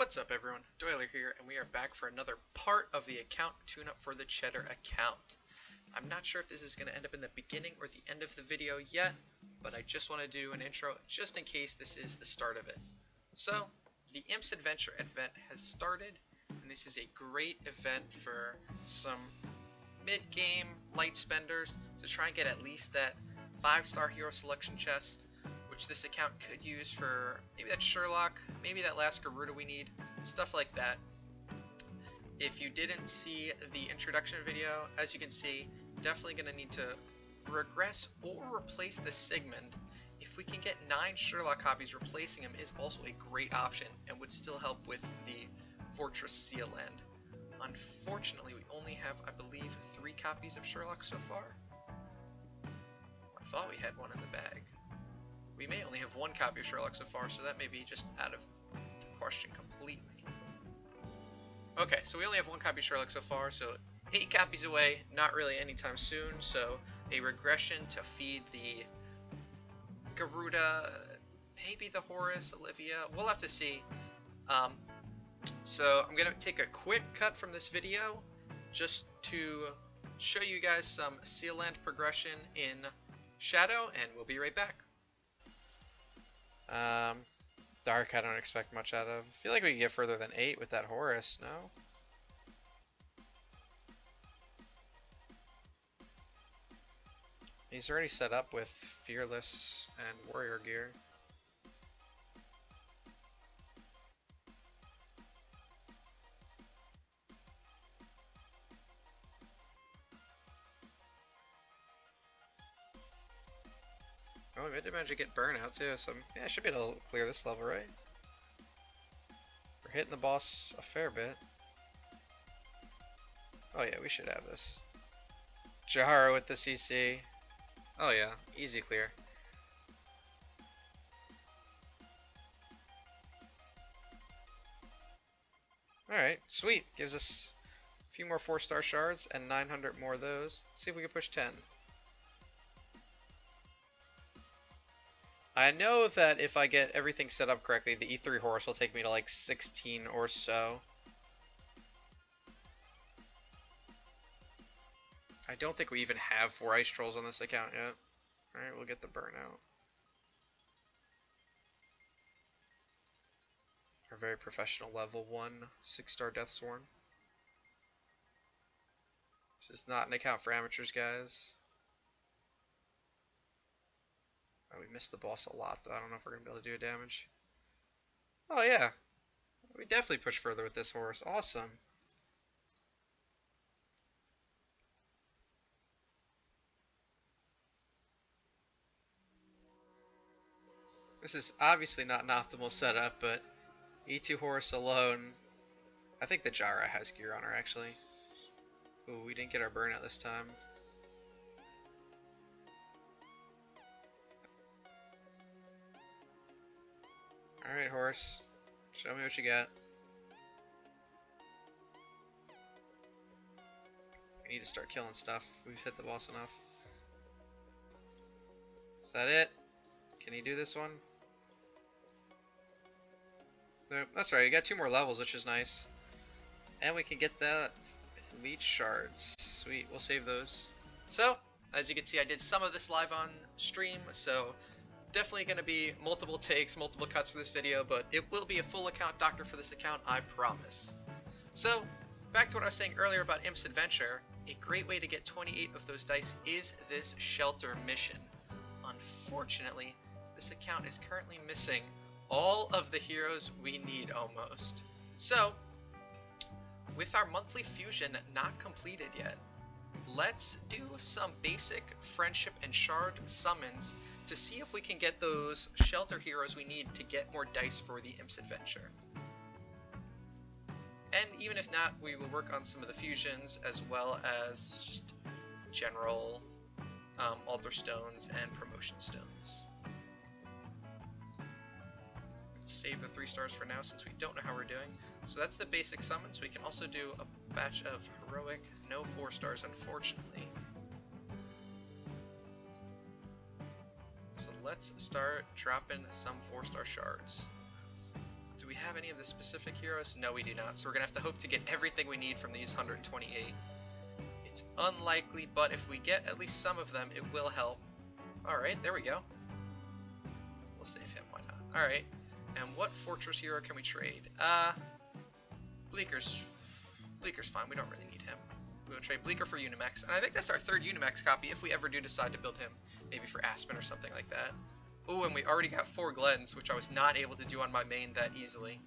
What's up everyone, Doyler here, and we are back for another part of the account tune-up for the Cheddar account. I'm not sure if this is going to end up in the beginning or the end of the video yet, but I just want to do an intro just in case this is the start of it. So, the Imps Adventure event has started, and this is a great event for some mid-game light spenders to try and get at least that 5-star hero selection chest, which this account could use for maybe that Sherlock, maybe that last Garuda we need, stuff like that. If you didn't see the introduction video, as you can see, definitely going to need to regress or replace the Sigmund. If we can get 9 Sherlock copies, replacing him is also a great option and would still help with the Fortress Seal Land. Unfortunately, we only have, I believe, 3 copies of Sherlock so far. I thought we had one in the bag. We may only have 1 copy of Sherlock so far, so that may be just out of the question completely. Okay, so we only have 1 copy of Sherlock so far, so 8 copies away, not really anytime soon, so a regression to feed the Garuda, maybe the Horus, Olivia, we'll have to see. So I'm going to take a quick cut from this video just to show you guys some Seal Land progression in Shadow, and we'll be right back. Dark I don't expect much out of. I feel like we can get further than 8 with that Horus, no? He's already set up with Fearless and Warrior gear. Oh, we did manage to get burnout too, so yeah, I should be able to clear this level, right? We're hitting the boss a fair bit. Oh yeah, we should have this. Jahara with the CC. Oh yeah, easy clear. Alright, sweet. Gives us a few more 4-star shards and 900 more of those. Let's see if we can push 10. I know that if I get everything set up correctly, the E3 Horse will take me to like 16 or so. I don't think we even have 4 Ice Trolls on this account yet. Alright, we'll get the burnout. Our very professional level 1 6-star Deathsworn. This is not an account for amateurs, guys. Oh, we missed the boss a lot, though. I don't know if we're going to be able to do damage. Oh, yeah. We definitely push further with this horse. Awesome. This is obviously not an optimal setup, but E2 horse alone. I think the Jara has gear on her, actually. Ooh, we didn't get our burnout this time. Alright, horse. Show me what you got. We need to start killing stuff. We've hit the boss enough. Is that it? Can you do this one? Nope, that's right. You got 2 more levels, which is nice. And we can get the leech shards. Sweet, we'll save those. So, as you can see, I did some of this live on stream, so definitely going to be multiple takes, multiple cuts for this video, but it will be a full account doctor for this account, I promise. So, back to what I was saying earlier about Imps Adventure, a great way to get 28 of those dice is this shelter mission. Unfortunately, this account is currently missing all of the heroes we need almost. So, with our monthly fusion not completed yet, let's do some basic friendship and shard summons to see if we can get those shelter heroes we need to get more dice for the Imps Adventure. And even if not, we will work on some of the fusions as well as just general altar stones and promotion stones. Save the 3 stars for now since we don't know how we're doing. So that's the basic summons. We can also do a batch of heroic, no 4 stars unfortunately. So let's start dropping some 4-star shards. Do we have any of the specific heroes? No, we do not. So we're going to have to hope to get everything we need from these 128. It's unlikely, but if we get at least some of them, it will help. Alright, there we go. We'll save him, why not? Alright, and what fortress hero can we trade? Bleaker's fine, we don't really need him. We'll trade Bleaker for Unimax, and I think that's our third Unimax copy if we ever do decide to build him. Maybe for Aspen or something like that. Ooh, and we already got 4 Glens, which I was not able to do on my main that easily.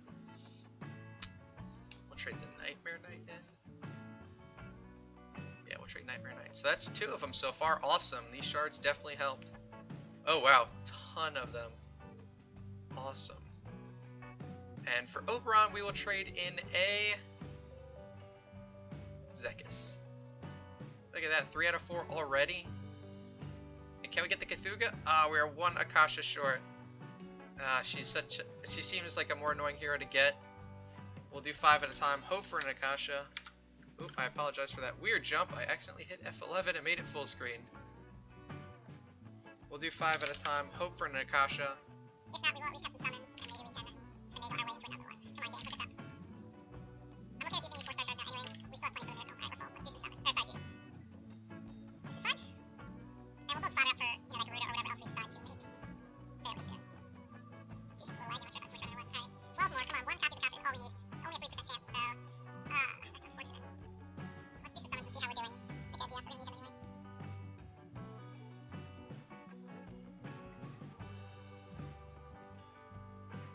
We'll trade the Nightmare Knight in. Yeah, we'll trade Nightmare Knight. So that's 2 of them so far. Awesome. These shards definitely helped. Oh, wow. Ton of them. Awesome. And for Oberon, we will trade in a Zekis. Look at that. 3 out of 4 already. And can we get the Cthulhu? Ah, we are 1 Akasha short. She seems like a more annoying hero to get. We'll do 5 at a time. Hope for an Akasha. Oop, I apologize for that weird jump. I accidentally hit F11 and made it full screen. We'll do 5 at a time. Hope for an Akasha. If not, we will at least have some summons, and maybe we can finagle our way into another one. Come on, game, put this up. I'm okay with using these 4-star shards now anyway. We still have plenty of food. Alright, we're full. Let's do some summons. Or, sorry, fusions. This is fun. And we'll build fodder up for, you know, like Garuda or whatever else we decide to make fairly soon. Fusion's a little laggy. I'm not sure if that's what we're trying to run. Alright, 12 more. Come on, 1 copy of Akasha is all we need. It's only a 3% chance, so, that's unfortunate. Let's do some summons and see how we're doing. I get the answer, we're gonna need them anyway.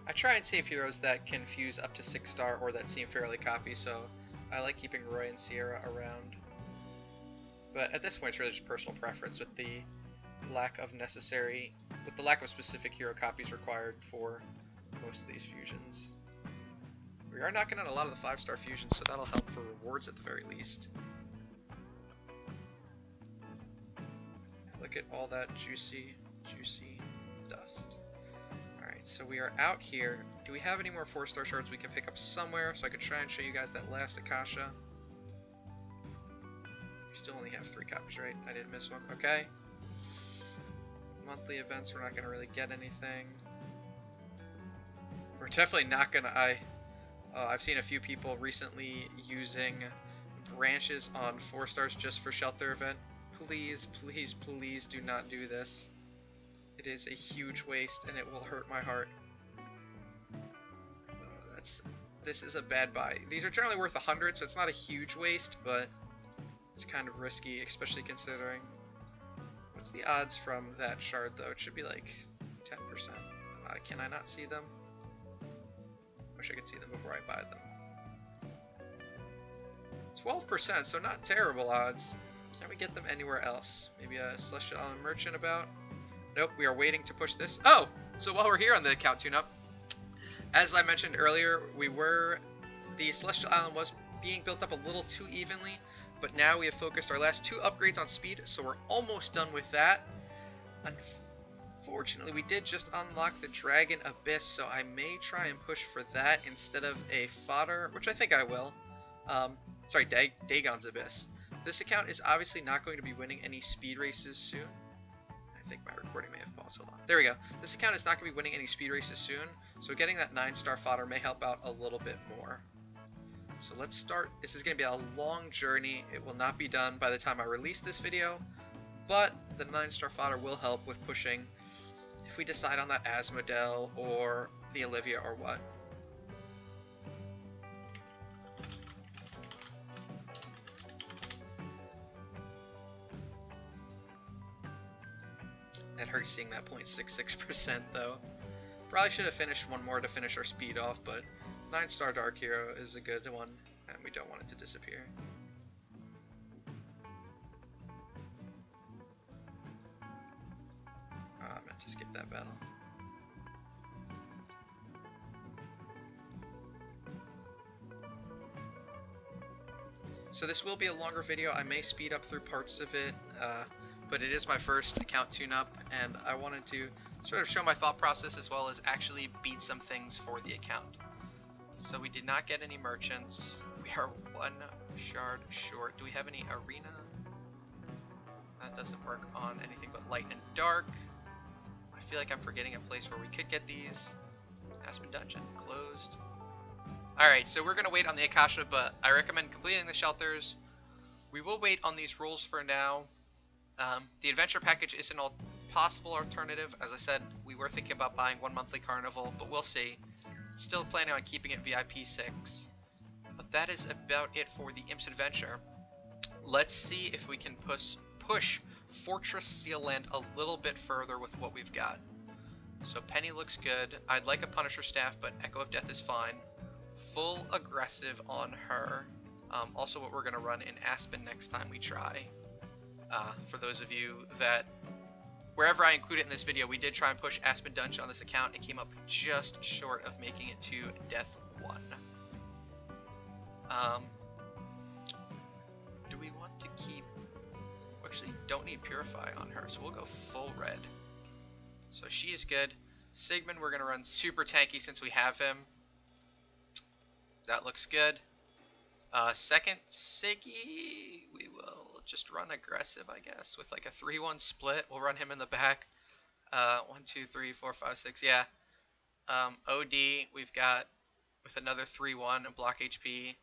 I try and save heroes that can fuse up to 6-star or that seem fairly coppy, so I like keeping Roy and Sierra around. But at this point, it's really just personal preference with the lack of specific hero copies required for most of these fusions. We are knocking out a lot of the 5-star fusions, so that'll help for rewards at the very least. Look at all that juicy dust. Alright, so we are out here. Do we have any more 4-star shards we can pick up somewhere so I could try and show you guys that last Akasha? We still only have 3 copies, right? I didn't miss one. Okay. Monthly events, we're not going to really get anything. We're definitely not going to... I've seen a few people recently using branches on 4 stars just for shelter event. Please, please, please do not do this. It is a huge waste and it will hurt my heart. This is a bad buy. These are generally worth 100, so it's not a huge waste, but it's kind of risky, especially considering... What's the odds from that shard though? It should be like 10%. Can I not see them? Wish I could see them before I buy them. 12%, so not terrible odds. Can we get them anywhere else? Maybe a Celestial Island Merchant about? Nope, we are waiting to push this. Oh! So while we're here on the account tune-up, as I mentioned earlier, the Celestial Island was being built up a little too evenly, but now we have focused our last 2 upgrades on speed, so we're almost done with that. Unfortunately, we did just unlock the Dragon Abyss, so I may try and push for that instead of a fodder, which I think I will. Sorry, Dagon's Abyss. This account is obviously not going to be winning any speed races soon. I think my recording may have paused. Hold on. There we go. This account is not going to be winning any speed races soon, so getting that 9-star fodder may help out a little bit more. So let's start. This is going to be a long journey. It will not be done by the time I release this video, but the 9-star fodder will help with pushing if we decide on that Asmodel or the Olivia or what. It hurts seeing that 0.66% though. Probably should have finished one more to finish our speed off, but 9-star Dark Hero is a good one, and we don't want it to disappear. I meant to skip that battle. So this will be a longer video. I may speed up through parts of it, but it is my first account tune-up, and I wanted to sort of show my thought process as well as actually beat some things for the account. So we did not get any merchants. We are 1 shard short. Do we have any arena? That doesn't work on anything but light and dark. I feel like I'm forgetting a place where we could get these. Aspen Dungeon, closed. Alright, so we're going to wait on the Akasha, but I recommend completing the shelters. We will wait on these rules for now. The adventure package is an possible alternative. As I said, we were thinking about buying one monthly carnival, but we'll see. Still planning on keeping it VIP 6. But that is about it for the Imps Adventure. Let's see if we can push Fortress Seal Land a little bit further with what we've got. So Penny looks good. I'd like a Punisher staff, but Echo of Death is fine. Full aggressive on her. Also what we're going to run in Aspen next time we try. For those of you that, wherever I include it in this video, we did try and push Aspen Dungeon on this account. It came up just short of making it to Death 1. Do we want to keep... We actually don't need Purify on her, so we'll go full red. So she is good. Sigmund, we're going to run super tanky since we have him. That looks good. Second Siggy, we will just run aggressive, I guess, with like a 3-1 split. We'll run him in the back. 1, 2, 3, 4, 5, 6, yeah. OD, we've got with another 3-1 and block HP.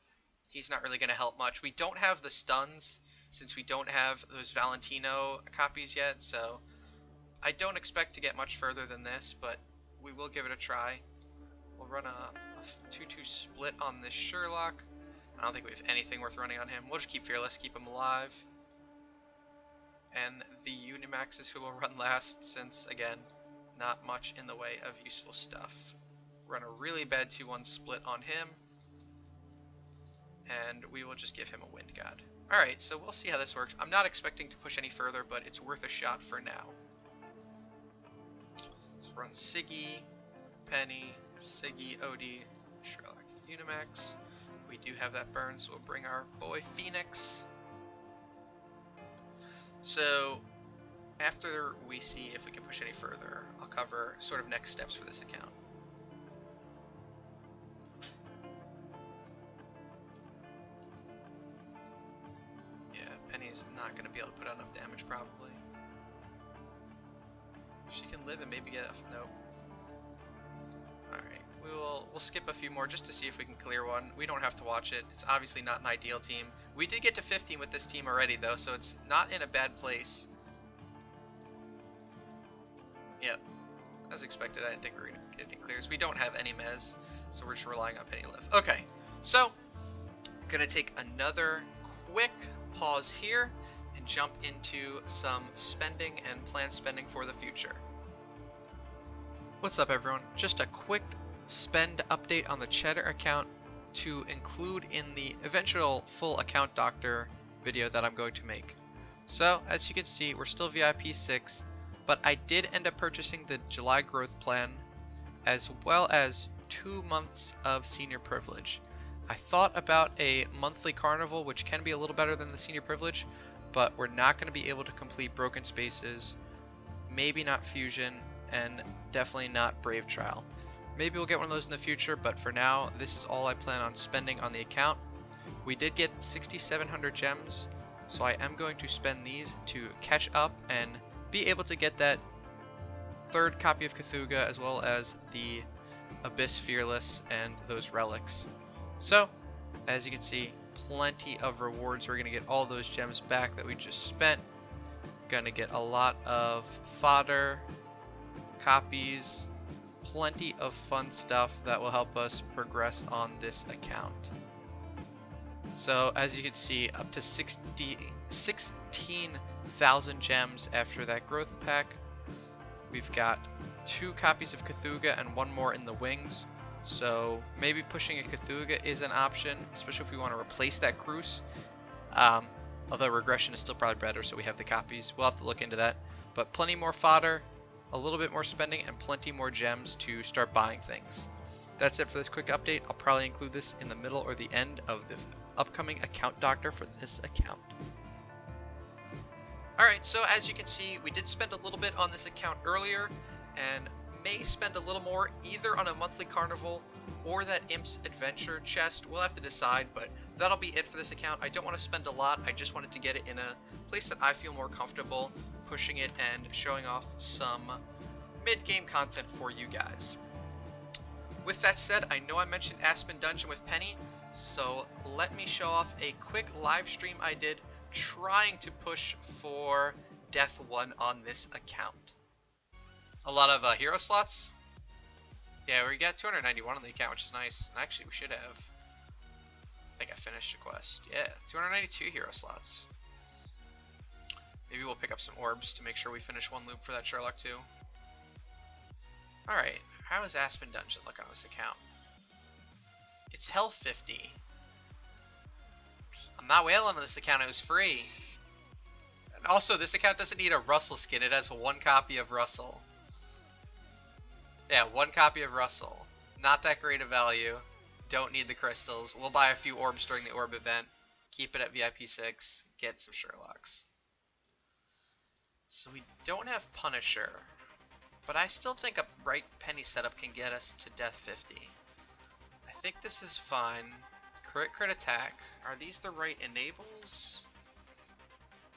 He's not really going to help much. We don't have the stuns since we don't have those Valentino copies yet, so I don't expect to get much further than this, but we will give it a try. We'll run a 2-2 split on this Sherlock. I don't think we have anything worth running on him. We'll just keep Fearless, keep him alive. And the Unimax is who will run last since, again, not much in the way of useful stuff. Run a really bad 2-1 split on him. And we will just give him a Wind God. Alright, so we'll see how this works. I'm not expecting to push any further, but it's worth a shot for now. So run Siggy, Penny, Siggy, OD, Sherlock, Unimax. We do have that burn, so we'll bring our boy Phoenix. So after we see if we can push any further, I'll cover sort of next steps for this account. Yeah, Penny's not going to be able to put out enough damage probably. She can live and maybe get a... Nope. Alright. We'll skip a few more just to see if we can clear one. We don't have to watch it. It's obviously not an ideal team. We did get to 15 with this team already though, so it's not in a bad place. Yep. As expected, I didn't think we were going to get any clears. We don't have any mez, so we're just relying on Penny Live. Okay, so I'm going to take another quick pause here and jump into some spending and planned spending for the future. What's up everyone? Just a quick spend update on the Cheddar account to include in the eventual full account doctor video that I'm going to make. So as you can see, we're still VIP 6, but I did end up purchasing the July growth plan as well as 2 months of senior privilege. I thought about a monthly carnival, which can be a little better than the senior privilege, but we're not going to be able to complete Broken Spaces, maybe not Fusion, and definitely not Brave Trial. Maybe we'll get one of those in the future, but for now, this is all I plan on spending on the account. We did get 6,700 gems, so I am going to spend these to catch up and be able to get that 3rd copy of Cthulhu as well as the Abyss Fearless and those relics. So, as you can see, plenty of rewards. We're going to get all those gems back that we just spent. Going to get a lot of fodder, copies, plenty of fun stuff that will help us progress on this account. So as you can see, up to 16,000 gems after that growth pack. We've got 2 copies of Cthulhu and 1 more in the wings. So maybe pushing a Cthulhu is an option, especially if we want to replace that Cruce. Although regression is still probably better, so we have the copies. We'll have to look into that. But plenty more fodder, a little bit more spending, and plenty more gems to start buying things. That's it for this quick update. I'll probably include this in the middle or the end of the upcoming account doctor for this account. Alright, so as you can see, we did spend a little bit on this account earlier, and may spend a little more either on a monthly carnival or that Imps Adventure chest. We'll have to decide, but that'll be it for this account. I don't want to spend a lot. I just wanted to get it in a place that I feel more comfortable pushing it and showing off some mid-game content for you guys. with that said, I know I mentioned Aspen Dungeon with Penny, so let me show off a quick live stream I did trying to push for Death 1 on this account. A lot of hero slots. Yeah, we got 291 on the account, which is nice. And actually, we should have. I think I finished the quest. Yeah, 292 hero slots. Maybe we'll pick up some orbs to make sure we finish one loop for that Sherlock too. Alright, how is Aspen Dungeon look on this account? It's hell 50. I'm not whaling on this account, it was free. And also, this account doesn't need a Russell skin, it has one copy of Russell. Yeah, one copy of Russell. Not that great a value. Don't need the crystals. We'll buy a few orbs during the orb event. Keep it at VIP 6. Get some Sherlocks. So we don't have Punisher. But I still think a right Penny setup can get us to Death 50. I think this is fine. Crit attack. Are these the right enables?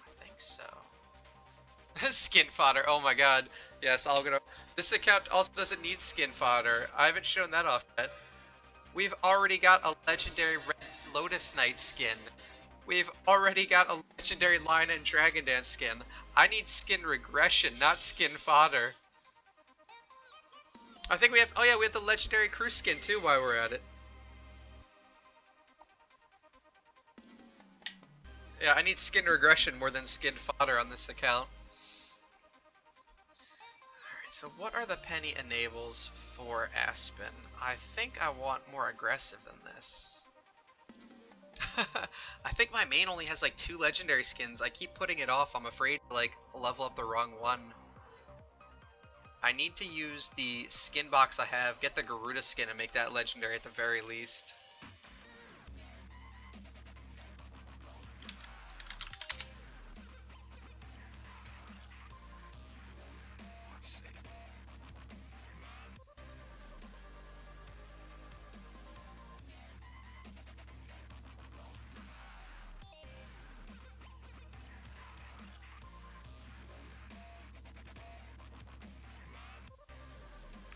I think so. Skin fodder. Oh my god. Yes, I'll go. This account also doesn't need skin fodder. I haven't shown that off yet. We've already got a legendary Red Lotus Knight skin. We've already got a legendary Lion and Dragon Dance skin. I need skin regression, not skin fodder. I think we have. Oh yeah, we have the legendary crew skin too while we're at it. Yeah, I need skin regression more than skin fodder on this account. So what are the Penny enables for Aspen? I think I want more aggressive than this. I think my main only has like 2 legendary skins. I keep putting it off. I'm afraid to like level up the wrong one. I need to use the skin box I have, get the Garuda skin and make that legendary at the very least.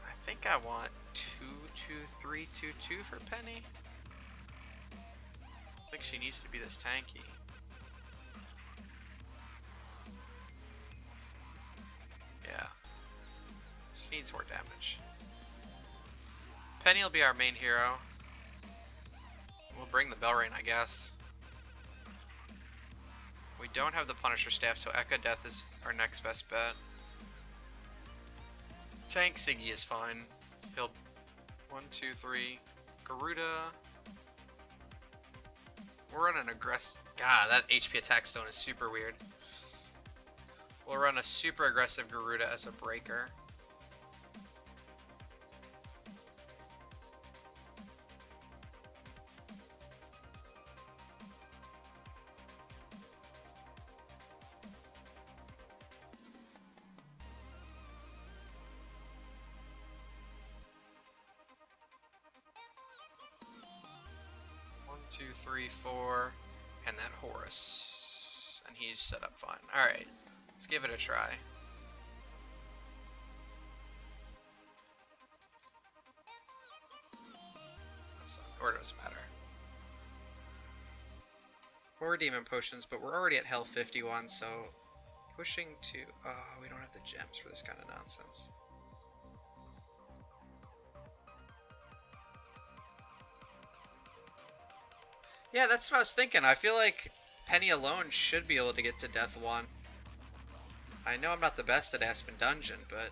I think I want 22322 for Penny. I think she needs to be this tanky. Yeah. She needs more damage. Penny will be our main hero. We'll bring the Bell Rain, I guess. We don't have the Punisher staff, so Echo Death is our next best bet. Tank Siggy is fine. He'll 1, 2, 3. Garuda. We'll run an aggressive. God, that HP attack stone is super weird. We'll run a super aggressive Garuda as a breaker. Two, three, four, and that Horus. And he's set up fine. Alright, let's give it a try. Or it doesn't matter. 4 demon potions, but we're already at hell 51, so pushing to... Oh, we don't have the gems for this kind of nonsense. Yeah, that's what I was thinking. I feel like Penny alone should be able to get to Death 1. I know I'm not the best at Aspen Dungeon, but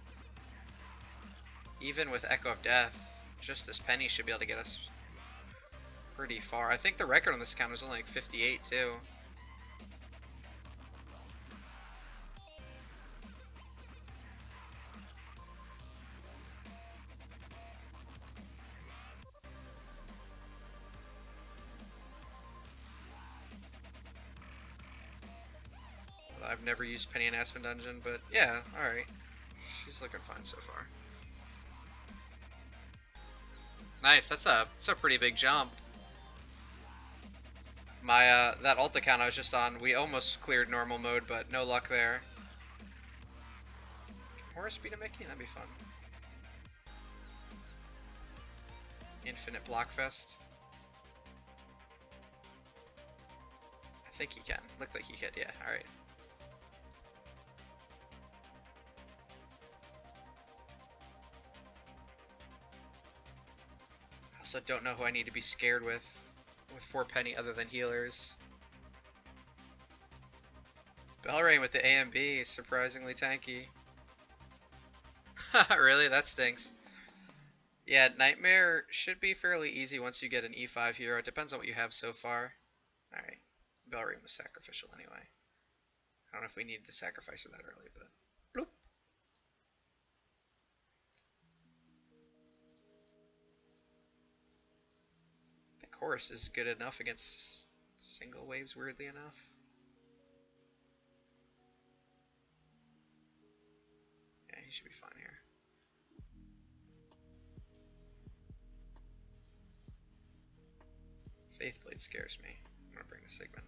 even with Echo of Death, just this Penny should be able to get us pretty far. I think the record on this account was only like 58 too. I've never used Penny in Aspen Dungeon, but yeah, alright. She's looking fine so far. Nice, that's a pretty big jump. My that ult account I was just on, we almost cleared normal mode, but no luck there. More speed of Mickey, that'd be fun. Infinite Blockfest. I think he can. Looked like he could, yeah, alright. I also don't know who I need to be scared with 4 penny other than healers. Belrain with the A and B is surprisingly tanky. Really? That stinks. Yeah, Nightmare should be fairly easy once you get an E5 hero. It depends on what you have so far. Alright. Belrain was sacrificial anyway. I don't know if we needed to sacrifice her that early, but bloop. I think Horus is good enough against single waves, weirdly enough. Yeah, he should be fine here. Faithblade scares me. I'm gonna bring the Sigmund.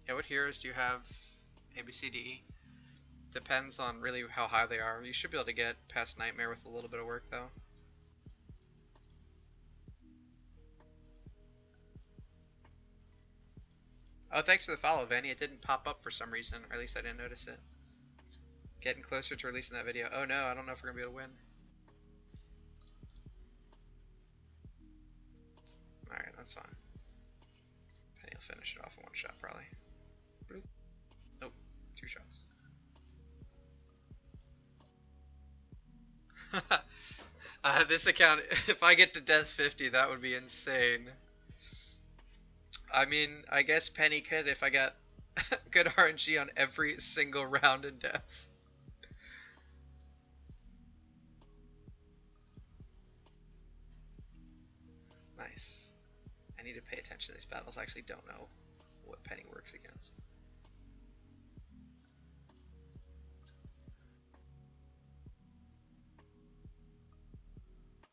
Yeah, what heroes do you have? A, B, C, D, E? Depends on really how high they are. You should be able to get past Nightmare with a little bit of work, though. Oh, thanks for the follow, Vanny. It didn't pop up for some reason, or at least I didn't notice it. Getting closer to releasing that video. Oh no, I don't know if we're gonna be able to win. Alright, that's fine. Penny will finish it off in one shot, probably. Bloop. Nope, 2 shots. This account, if I get to death 50, that would be insane. I mean, I guess Penny could if I got good RNG on every single round in death. Nice. I need to pay attention to these battles. I actually don't know what Penny works against.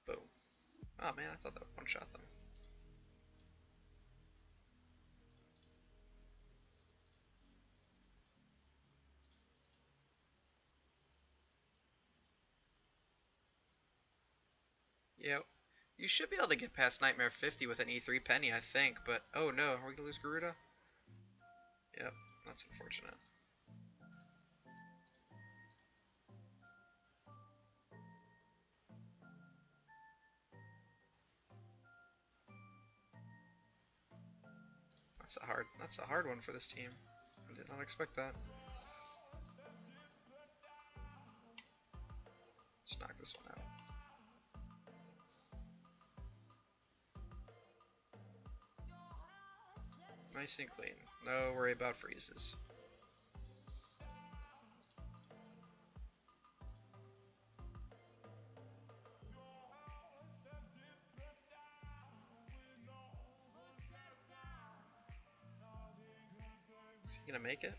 Boom. Oh man, I thought that would one-shot them. Yeah, you should be able to get past Nightmare 50 with an E3 Penny, I think, but oh no, are we gonna lose Garuda? Yep, that's unfortunate. That's a hard one for this team. I did not expect that. Let's knock this one out. Nice and clean. No worry about freezes. Is he gonna make it?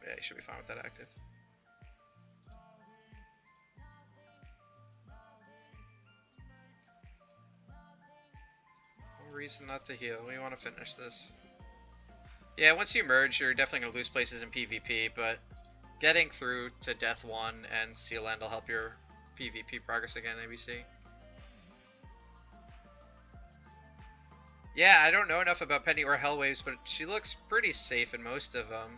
Yeah, he should be fine with that active. No reason not to heal. We want to finish this. Yeah, once you merge, you're definitely going to lose places in PvP, but getting through to Death 1 and Seal End will help your PvP progress again, ABC. Yeah, I don't know enough about Penny or Hellwaves, but she looks pretty safe in most of them.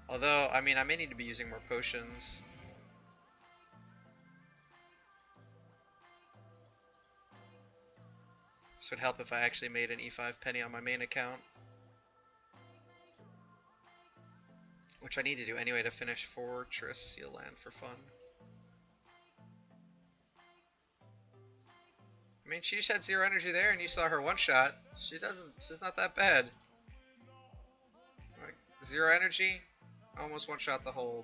Although, I mean, I may need to be using more potions. This would help if I actually made an E5 Penny on my main account. Which I need to do anyway to finish Fortress Seal Land for fun. I mean, she just had 0 energy there, and you saw her one-shot. She's not that bad. Like, 0 energy, almost one-shot the whole.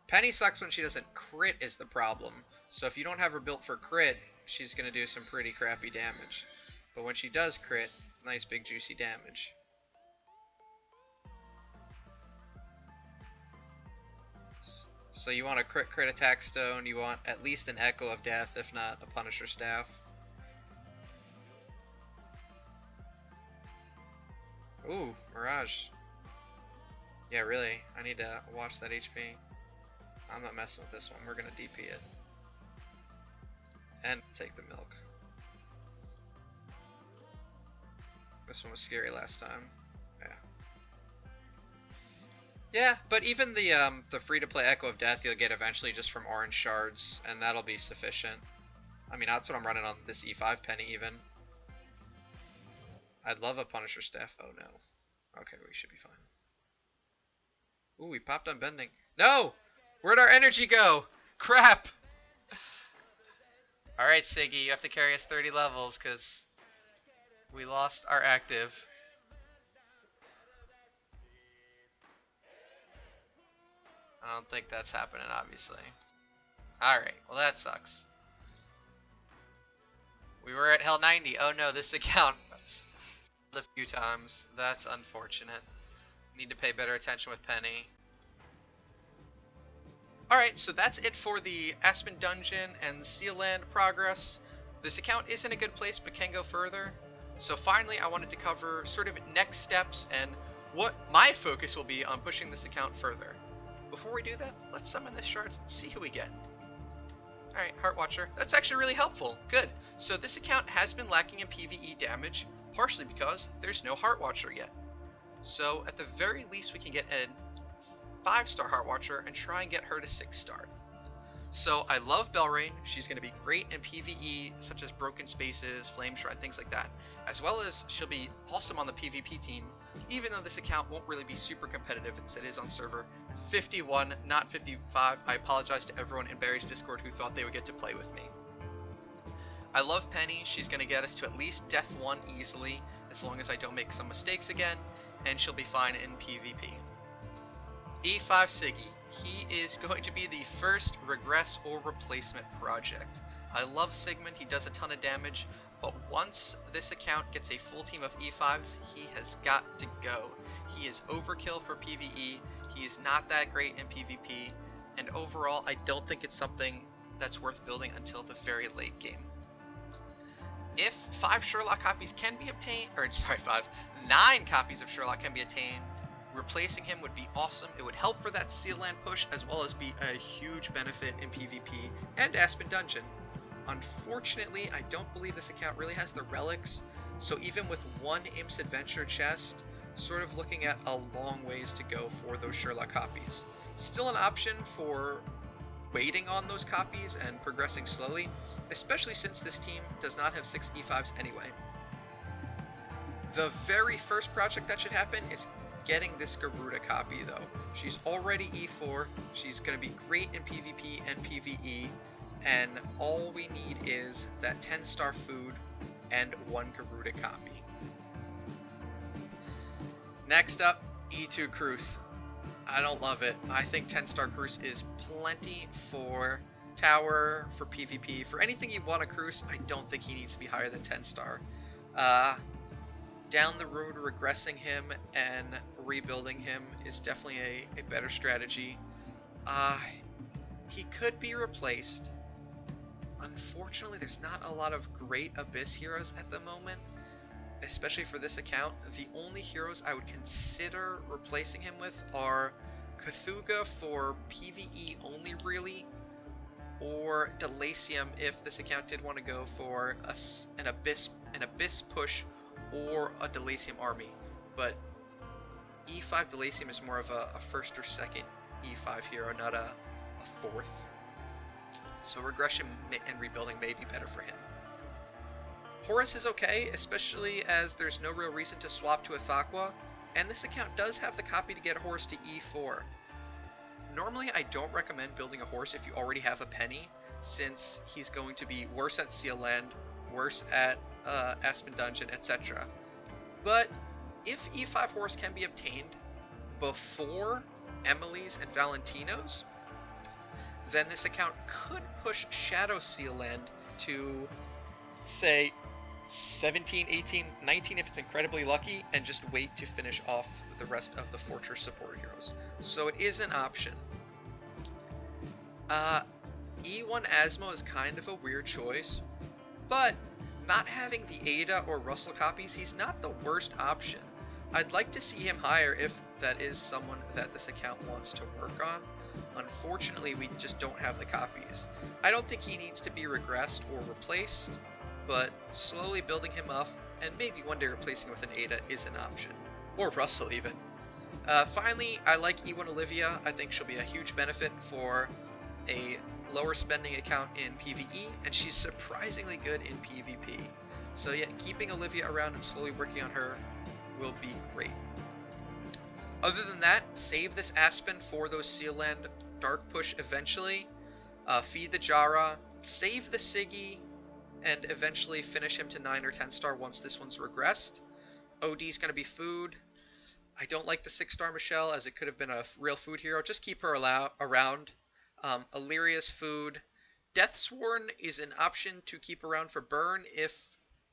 Penny sucks when she doesn't crit is the problem. So if you don't have her built for crit, she's going to do some pretty crappy damage. But when she does crit, nice big juicy damage. So you want a crit attack stone, you want at least an Echo of Death, if not a Punisher Staff. Ooh, Mirage. Yeah, really. I need to watch that HP. I'm not messing with this one. We're gonna DP it. And take the milk. This one was scary last time. Yeah. Yeah, but even the free-to-play Echo of Death you'll get eventually just from orange shards, and that'll be sufficient. I mean, that's what I'm running on this E5 penny even. I'd love a Punisher staff. Oh no. Okay, we should be fine. Ooh, we popped on bending. No! Where'd our energy go? Crap! Alright, Siggy, you have to carry us 30 levels, because we lost our active. I don't think that's happening, obviously. Alright, well that sucks. We were at Hell 90. Oh no, this account a few times. That's unfortunate. Need to pay better attention with Penny. Alright, so that's it for the Aspen Dungeon and Seal Land progress. This account is in a good place but can go further. So finally I wanted to cover sort of next steps and what my focus will be on pushing this account further. Before we do that, let's summon this shard and see who we get. Alright, Heart Watcher. That's actually really helpful. Good. So this account has been lacking in PvE damage, partially because there's no Heart Watcher yet. So at the very least we can get a 5-star Heart Watcher and try and get her to 6-star. So I love Belrain. She's going to be great in PvE, such as Broken Spaces, Flame Shrine, things like that. As well as she'll be awesome on the PvP team, even though this account won't really be super competitive as it is on server 51, not 55. I apologize to everyone in Barry's Discord who thought they would get to play with me. I love Penny. She's going to get us to at least Death 1 easily, as long as I don't make some mistakes again, and she'll be fine in PvP. E5 Siggy. He is going to be the first regress or replacement project. I love Sigmund, he does a ton of damage, but once this account gets a full team of E5s, he has got to go. He is overkill for PvE, he is not that great in PvP, and overall I don't think it's something that's worth building until the very late game. If 5 Sherlock copies can be obtained, or sorry, 9 copies of Sherlock can be obtained, replacing him would be awesome. It would help for that Seal Land push as well as be a huge benefit in PvP and Aspen Dungeon. Unfortunately, I don't believe this account really has the relics, so even with one Imps Adventure chest, sort of looking at a long ways to go for those Sherlock copies. Still an option for waiting on those copies and progressing slowly, especially since this team does not have 6 E5s anyway. The very first project that should happen is getting this Garuda copy though. She's already E4, she's going to be great in PvP and PvE, and all we need is that 10-star food and 1 Garuda copy. Next up, E2 Cruce. I don't love it. I think 10-star Cruce is plenty for tower, for PvP, for anything you want to Cruce. I don't think he needs to be higher than 10-star. Down the road, regressing him and rebuilding him is definitely a better strategy. He could be replaced. Unfortunately, there's not a lot of great Abyss heroes at the moment, especially for this account. The only heroes I would consider replacing him with are Cthulhu for PvE only, really, or Delacium if this account did want to go for an Abyss push or a Delacium army. But E5 Delacium is more of a first or second E5 hero, not a fourth. So regression and rebuilding may be better for him. Horus is okay, especially as there's no real reason to swap to a Thaqua, and this account does have the copy to get Horus to E4. Normally I don't recommend building a Horus if you already have a Penny, since he's going to be worse at Seal Land, worse at Aspen Dungeon, etc. But if E5 Horus can be obtained before Emily's and Valentino's, then this account could push Shadow Seal Land to, say, 17, 18, 19 if it's incredibly lucky, and just wait to finish off the rest of the Fortress support heroes. So it is an option. E1 Asmo is kind of a weird choice, but not having the Ada or Russell copies, he's not the worst option. I'd like to see him higher if that is someone that this account wants to work on. Unfortunately, we just don't have the copies. I don't think he needs to be regressed or replaced, but slowly building him up and maybe one day replacing him with an Ada is an option. Or Russell even. Finally, I like E1 Olivia. I think she'll be a huge benefit for a lower spending account in PvE, and she's surprisingly good in PvP. So yeah, keeping Olivia around and slowly working on her will be great. Other than that, save this Aspen for those Seal Land Dark Push eventually. Feed the Jara, save the Siggy, and eventually finish him to 9 or 10 star once this one's regressed. OD is going to be food. I don't like the 6-star Michelle, as it could have been a real food hero. Just keep her around. Illyria's food. Deathsworn is an option to keep around for burn if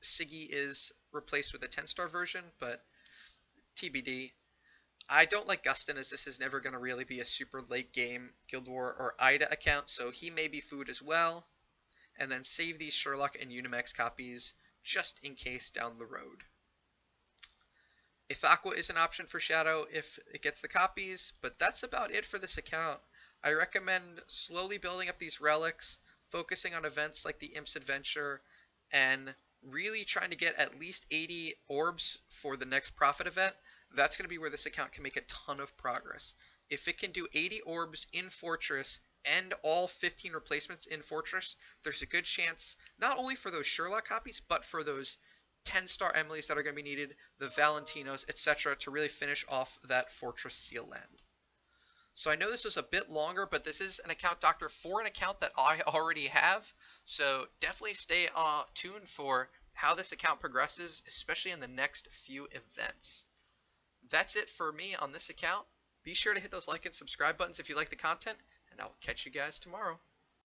Siggy is replaced with a 10-star version, but TBD. I don't like Gustin, as this is never going to really be a super late game Guild War or Ida account, so he may be food as well. And then save these Sherlock and Unimax copies just in case down the road. If Aqua is an option for Shadow if it gets the copies, but that's about it for this account. I recommend slowly building up these relics, focusing on events like the Imp's Adventure, and really trying to get at least 80 orbs for the next Prophet event. That's going to be where this account can make a ton of progress. If it can do 80 orbs in Fortress and all 15 replacements in Fortress, there's a good chance not only for those Sherlock copies, but for those 10-star Emilys that are going to be needed, the Valentinos, etc., to really finish off that Fortress Seal Land. So I know this was a bit longer, but this is an account doctor for an account that I already have. So definitely stay tuned for how this account progresses, especially in the next few events. That's it for me on this account. Be sure to hit those like and subscribe buttons if you like the content, and I'll catch you guys tomorrow.